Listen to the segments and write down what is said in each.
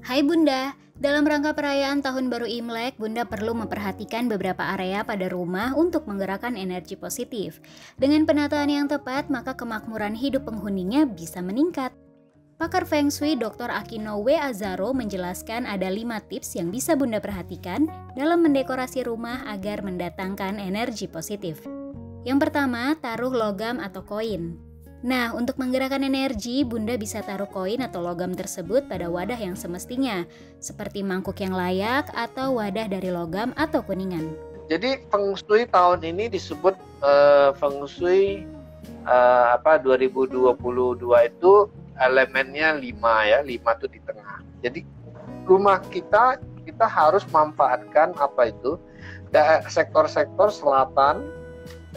Hai Bunda, dalam rangka perayaan Tahun Baru Imlek, Bunda perlu memperhatikan beberapa area pada rumah untuk menggerakkan energi positif. Dengan penataan yang tepat, maka kemakmuran hidup penghuninya bisa meningkat. Pakar Feng Shui Dr. Akino W. Azaro menjelaskan ada 5 tips yang bisa Bunda perhatikan dalam mendekorasi rumah agar mendatangkan energi positif. Yang pertama, taruh logam atau koin. Nah, untuk menggerakkan energi, Bunda bisa taruh koin atau logam tersebut pada wadah yang semestinya, seperti mangkuk yang layak atau wadah dari logam atau kuningan. Jadi Feng Shui tahun ini disebut Feng Shui 2022 itu elemennya 5 ya, 5 itu di tengah. Jadi rumah kita harus manfaatkan apa itu sektor-sektor selatan,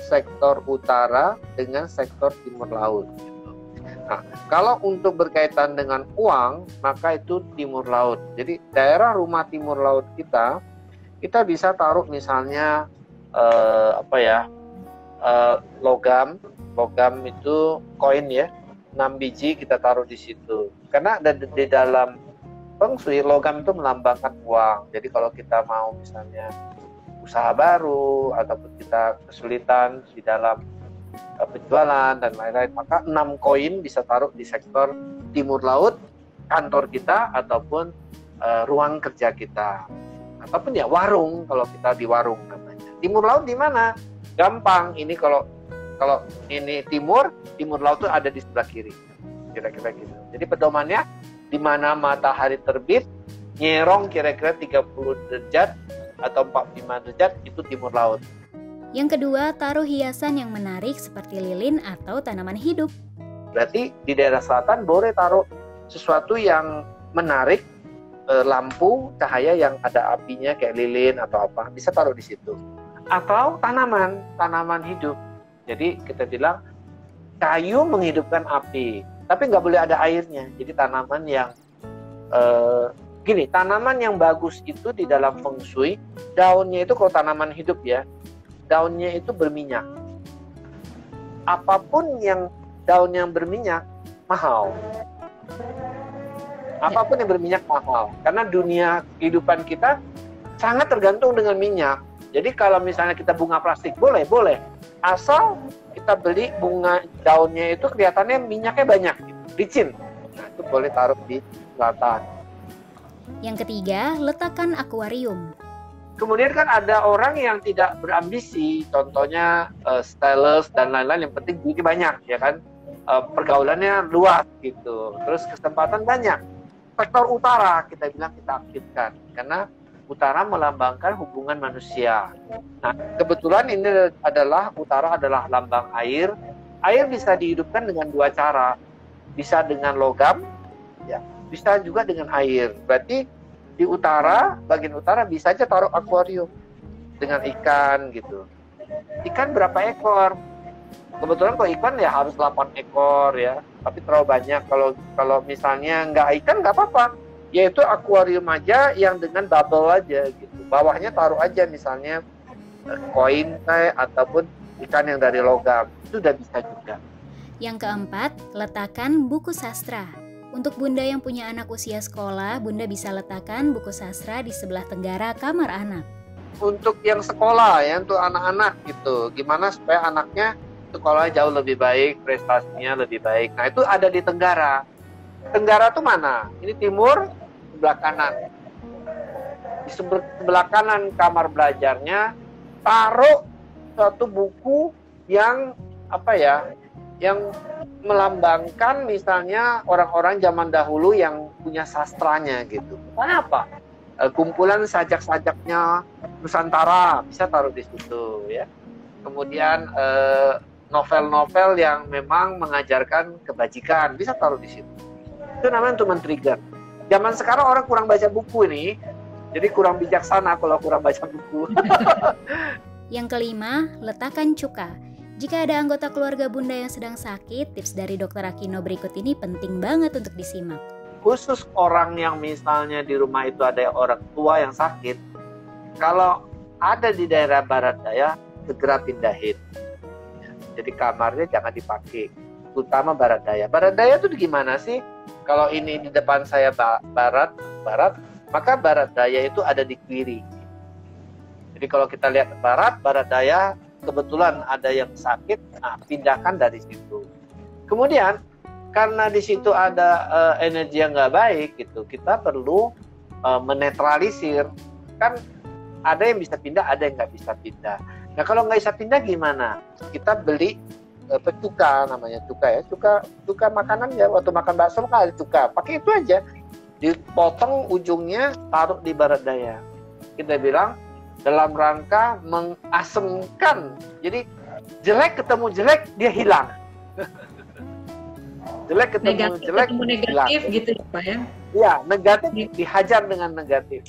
sektor utara dengan sektor timur laut. Nah, kalau untuk berkaitan dengan uang, maka itu timur laut. Jadi daerah rumah timur laut kita bisa taruh misalnya logam itu koin ya, 6 biji kita taruh di situ. Karena di dalam Feng Shui logam itu melambangkan uang. Jadi kalau kita mau misalnya usaha baru ataupun kita kesulitan di dalam penjualan dan lain-lain, maka 6 koin bisa taruh di sektor timur laut kantor kita ataupun ruang kerja kita ataupun ya warung, kalau kita di warung namanya. Timur laut di mana? Gampang, ini kalau ini timur laut itu ada di sebelah kiri, kira-kira gitu. Jadi pedomannya di mana matahari terbit nyerong kira-kira 30 derajat atau 45 derajat itu timur laut. Yang kedua, taruh hiasan yang menarik seperti lilin atau tanaman hidup. Berarti di daerah selatan boleh taruh sesuatu yang menarik, lampu, cahaya yang ada apinya kayak lilin atau apa, bisa taruh di situ. Atau tanaman hidup. Jadi kita bilang kayu menghidupkan api, tapi nggak boleh ada airnya. Jadi tanaman yang tanaman yang bagus itu di dalam Feng Shui, daunnya itu kalau tanaman hidup ya, daunnya itu berminyak. Apapun yang daun yang berminyak, mahal. Apapun yang berminyak mahal. Karena dunia kehidupan kita sangat tergantung dengan minyak. Jadi kalau misalnya kita bunga plastik, boleh. Asal kita beli bunga daunnya itu kelihatannya minyaknya banyak, licin. Nah, itu boleh taruh di selatan. Yang ketiga, letakkan akuarium. Kemudian kan ada orang yang tidak berambisi, contohnya stylist dan lain-lain, yang penting duitnya banyak, ya kan, pergaulannya luas gitu, terus kesempatan banyak. Sektor utara kita bilang kita aktifkan, karena utara melambangkan hubungan manusia. Nah, kebetulan ini utara adalah lambang air. Air bisa dihidupkan dengan 2 cara, bisa dengan logam, ya, bisa juga dengan air. Berarti di utara, bagian utara bisa aja taruh akuarium dengan ikan gitu. Ikan berapa ekor? Kebetulan kalau ikan ya harus 8 ekor ya, tapi terlalu banyak. Kalau misalnya nggak ikan nggak apa-apa, yaitu akuarium aja yang dengan bubble aja gitu. Bawahnya taruh aja misalnya koin ataupun ikan yang dari logam, itu udah bisa juga. Yang keempat, letakkan buku sastra. Untuk Bunda yang punya anak usia sekolah, Bunda bisa letakkan buku sastra di sebelah tenggara kamar anak. Untuk yang sekolah ya, untuk anak-anak gitu, gimana supaya anaknya sekolahnya jauh lebih baik, prestasinya lebih baik. Nah, itu ada di tenggara. Tenggara itu mana? Ini timur, sebelah kanan. Di sebelah kanan kamar belajarnya taruh suatu buku yang yang melambangkan misalnya orang-orang zaman dahulu yang punya sastranya gitu. Kenapa? Kumpulan sajak-sajaknya Nusantara bisa taruh di situ ya. Kemudian novel-novel yang memang mengajarkan kebajikan bisa taruh di situ. Itu namanya untuk men-trigger. Zaman sekarang orang kurang baca buku ini, jadi kurang bijaksana kalau kurang baca buku. Yang kelima, letakkan cuka. Jika ada anggota keluarga Bunda yang sedang sakit, tips dari Dr. Akino berikut ini penting banget untuk disimak. Khusus orang yang misalnya di rumah itu ada orang tua yang sakit, kalau ada di daerah barat daya, segera pindahin. Jadi kamarnya jangan dipakai, terutama barat daya. Barat daya itu gimana sih? Kalau ini di depan saya barat, maka barat daya itu ada di kiri. Jadi kalau kita lihat barat daya, kebetulan ada yang sakit, nah pindahkan dari situ. Kemudian karena di situ ada energi yang nggak baik, gitu, kita perlu menetralisir. Kan ada yang bisa pindah, ada yang nggak bisa pindah. Nah kalau nggak bisa pindah gimana? Kita beli cuka, namanya cuka ya, cuka makanan ya, waktu makan bakso kan ada cuka, pakai itu aja, dipotong ujungnya, taruh di barat daya. Kita bilang dalam rangka mengasemkan, jadi jelek ketemu jelek dia hilang. Jelek ketemu negatif jelek ketemu negatif hilang. gitu ya Pak ya? Iya, negatif dihajar dengan negatif.